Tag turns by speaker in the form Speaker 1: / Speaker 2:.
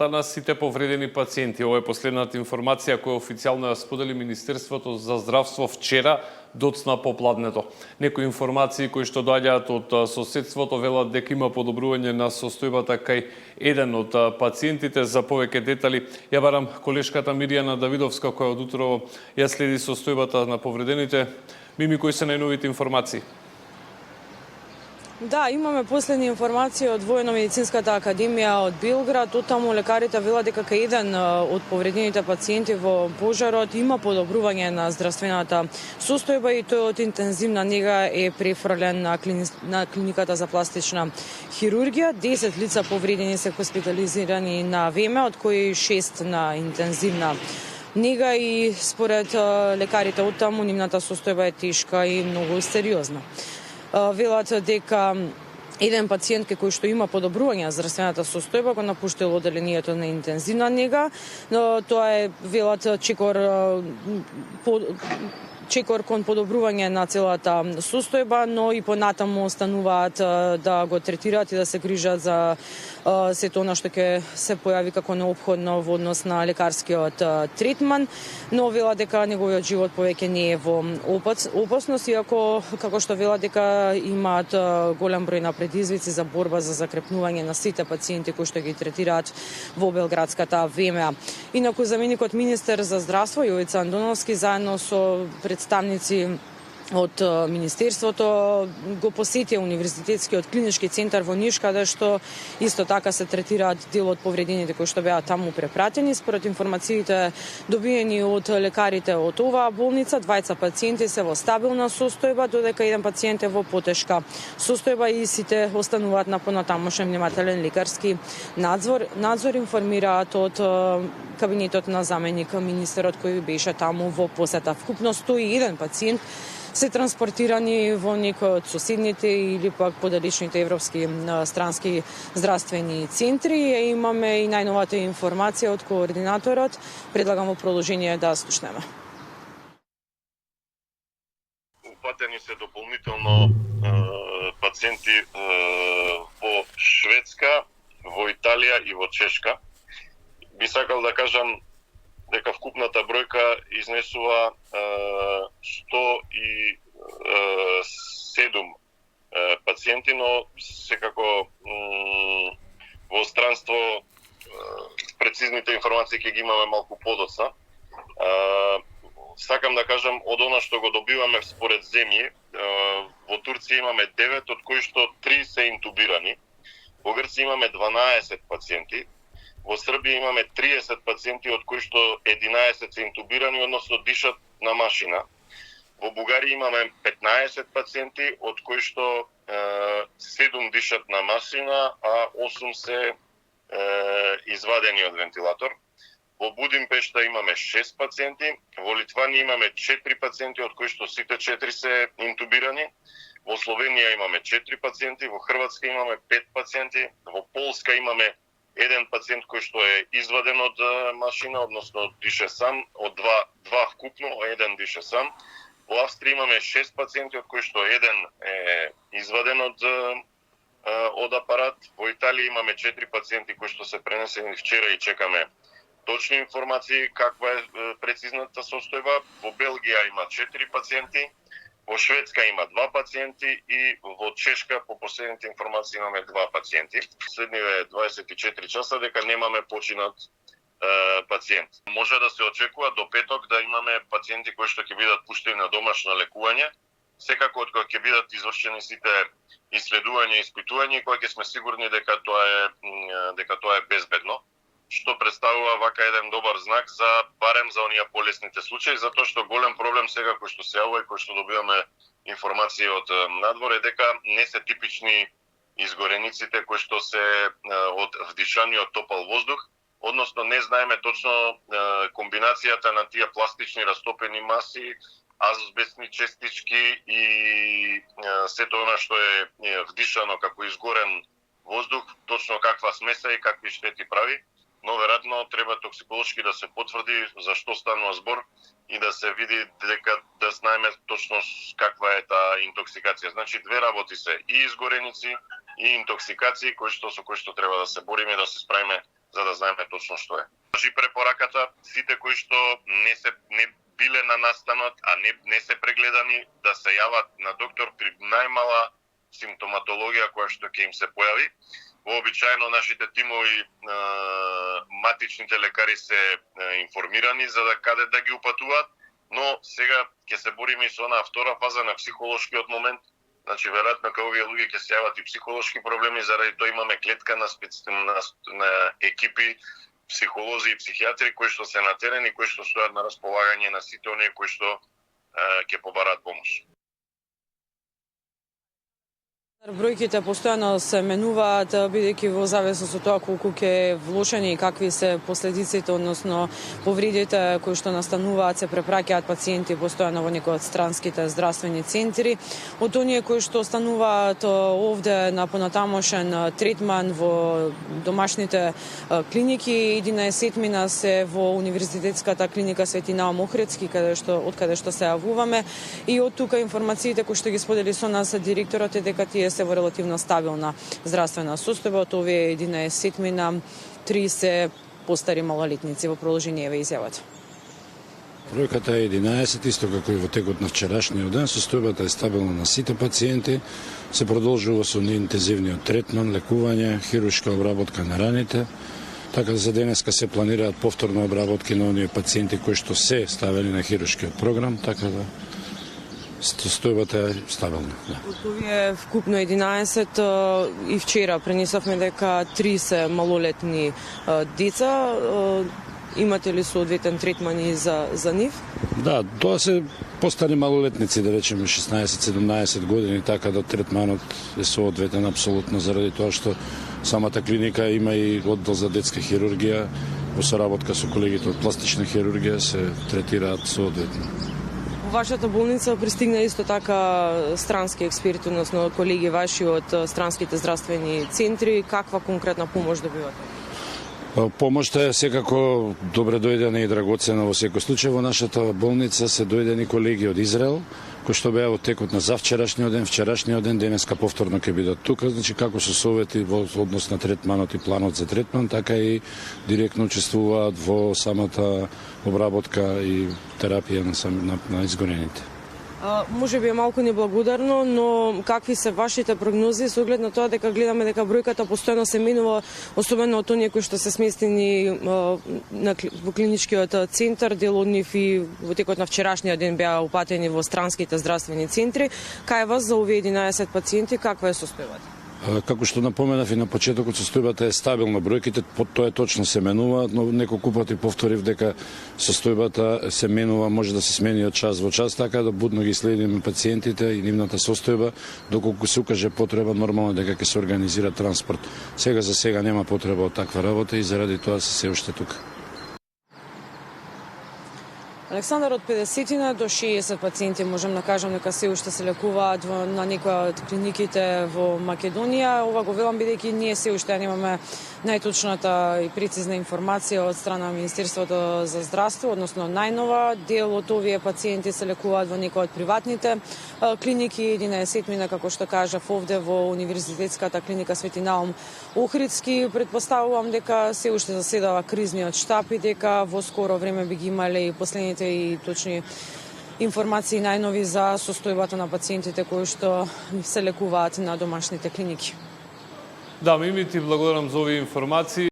Speaker 1: на сите повредени пациенти. Ова е последната информација која официјално ја сподели Министерството за здравство вчера доцна попладнето. Некои информации кои што доаѓаат од соседството велат дека има подобрување на состојбата кај еден од пациентите. За повеќе детали ја барам колешката Миријана Давидовска која од утро ја следи состојбата на повредените. Мими, кои се најновите информации?
Speaker 2: Да, имаме последни информации од Војно-медицинската академија од Белград. Оттаму лекарите велат дека кај еден од повредените пациенти во пожарот има подобрување на здравствената состојба и тој од интензивна нега е префрлен на клиниката за пластична хирургија. 10 лица повредени се хоспитализирани на ВМ, од кои 6 на интензивна нега и според лекарите оттаму нивната состојба е тешка и многу сериозна. Велат дека еден пациент кој што има подобрување на здравствената состојба го напуштил оделението на интензивна нега, но тоа е велат чекор кон подобрување на целата состојба, но и понатаму остануваат да го третираат и да се грижат за сето она што ќе се појави како неопходно во однос на лекарскиот третман, но вела дека неговиот живот повеќе не е во опасност, иако како што вела дека имаат голем број на предизвици за борба за закрепнување на сите пациенти кои што ги третираат во белградската ВМА. Инаку заменикот министер за здравство Јовица Андоновски заедно со представници од Министерството го посетија Универзитетскиот клинички центар во Ниш, каде што исто така се третираат дел од повредените кои што беа таму препратени. Според информациите добиени од лекарите од оваа болница, 2 пациенти се во стабилна состојба, додека еден пациент е во потешка состојба и сите остануваат на понатамошен внимателен лекарски надзор информираат од кабинетот на заменик министерот кој беше таму во посета. Вкупно 101 пациент се транспортирани во некои од соседните или пак подалечните европски странски здравствени центри. Имаме и најновата информација од координаторот. Предлагам во продолжение да слушнеме.
Speaker 3: Упатени се дополнително пациенти во Шведска, во Италија и во Чешка. Би сакал да кажам дека вкупната бројка изнесува 107 пациенти, но секако во странство прецизните информации ќе ги имаме малку подоцна. Сакам да кажам од она што го добиваме според земји, во Турција имаме 9, од кои што 3 се интубирани. Во Грција имаме 12 пациенти. Во Србија имаме 30 пациенти, од кои што 11 се интубирани, односно дишат на машина. Во Бугарија имаме 15 пациенти, од кои што 7 дишат на машина, а 8 се извадени од вентилатор. Во Будимпешта имаме 6 пациенти, во Литванија имаме 4 пациенти, од кои што сите 4 се интубирани. Во Словенија имаме 4 пациенти, во Хрватска имаме 5 пациенти, во Полска имаме еден пациент кој што е изваден од машина, односно дише сам, од два вкупно, еден дише сам. Во Австрија имаме 6 пациенти, од кои што еден е изваден од апарат. Во Италија имаме 4 пациенти кои што се пренесени вчера и чекаме точни информации каква е прецизната состојба. Во Белгија има 4 пациенти. Во Шведска има 2 пациенти и во Чешка по последните информации имаме 2 пациенти. Следниве 24 часа дека немаме починат пациент. Може да се очекува до петок да имаме пациенти кои што ќе бидат пуштени на домашно лекување. Секако од кога ќе бидат извршени сите исследувања и испитувања, кога ќе сме сигурни дека тоа е безбедно, што представува вака еден добар знак за барем за оние полесните случаи, затоа што голем проблем сега кој што се јавува и кој што добиваме информации од надвор е дека не се типични изгорениците кои што се од вдишаниот топол воздух, односно не знаеме точно комбинацијата на тие пластични растопени маси, азбестни частички и сето она што е вдишано како изгорен воздух, точно каква смеса и какви штети прави. Но веројатно треба токсиколошки да се потврди за што станува збор и да се види дека да знаеме точно каква е таа интоксикација. Значи две работи се, и изгореници и интоксикации со кои што треба да се бориме, да се справиме за да знаеме точно што е. Важи препораката сите кои што не биле на настанот, а не се прегледани, да се јават на доктор при најмала симптоматологија која што ќе им се појави. Вообичаено нашите тимови, матичните лекари се информирани за да каде да ги упатуваат, но сега ќе се бориме и со онаа втора фаза на психолошкиот момент. Значи, веројатно кај овие луѓе ќе се јават и психолошки проблеми, заради тоа имаме клетка на екипи, психолози и психијатри кои што се на терен и кои што стојат на располагање на сите оние кои што ќе побараат помош.
Speaker 2: Бројките постојано се менуваат, бидејќи во зависност од тоа колку ќе влошени и какви се последиците, односно повредите кои што настануваат, се препраќаат пациенти постојано во некои од странските здравствени центри. Од оние кои што остануваат овде на понатамошен третман во домашните клиники, 11 се во Универзитетската клиника Свети Наум Охридски, од каде што се јавуваме, и од тука информациите кои што ги сподели со нас директорот е дека тие се во релативно стабилна здравствена состојба. Од овие 11 3 се постари малолетници, во продолжение ве изјавата.
Speaker 4: Бројката е 11, исто како и во текот на вчерашниот ден. Состојбата е стабилна на сите пациенти. Се продолжува со неинтензивниот третман, лекување, хируршка обработка на раните. Така за денеска се планираат повторно обработки на оние пациенти кои што се ставени на хируршкиот програм, така да состојбата е стабилна. Да.
Speaker 2: Од овие вкупно 11 и вчера пренесовме дека 30 малолетни деца. Имате ли соодветен третман и за нив?
Speaker 4: Да, тоа се постари малолетници, да речеме 16-17 години, така да третманот е соодветен апсолутно, заради тоа што самата клиника има и оддел за детска хирургија, во соработка со колегите од пластична хирургија се третираат соодветно.
Speaker 2: Во вашата болница пристигна исто така странски експерти, односно колеги ваши од странските здравствени центри. Каква конкретна помош добивате?
Speaker 4: Помошта е секако добре дојдена и драгоцена во секој случај. Во нашата болница се дојдени колеги од Израел, кои што беа во текот на завчерашниот ден, вчерашниот ден, денеска повторно ќе бидат тука, значи како со совети во однос на третманот и планот за третман, така и директно учествуваат во самата обработка и терапија на изгонените.
Speaker 2: Може би е малку неблагодарно, но какви се вашите прогнози со оглед на тоа дека гледаме дека бројката постојано се менува, особено од оние кои што се сместени во клиничкиот центар, дел од нив и во текот на вчерашниот ден беа упатени во странските здравствени центри. Кај вас за овие 11 пациенти каква е состојбата?
Speaker 4: Како што напоменав и на почетокот, состојбата е стабилна. Бројките тоа е точно се менуваат, но неколку пати повторив дека состојбата се менува, може да се смени од час во час, така да будно ги следиме пациентите и нивната состојба, доколку се укаже потреба, нормално дека ќе се организира транспорт. Сега за сега нема потреба од таква работа и заради тоа се уште тука.
Speaker 2: Александар, од 50 до 60 пациенти можем да кажам дека се уште се лекуваат на некои од клиниките во Македонија. Ова го велам бидејќи ние се уште немаме најточната и прецизна информација од страна на Министерството за здравство, односно најнова. Дел од овие пациенти се лекуваат во некои од приватните клиники, 11 како што кажав овде во Универзитетската клиника Свети Наум Охридски. Претпоставувам дека се уште заседава кризниот штаб и дека во скоро време би ги имале и последните и точни информации најнови за состојбата на пациентите кои што се лекуваат на домашните клиники.
Speaker 1: Да, Мими, ти благодарам за овие информации.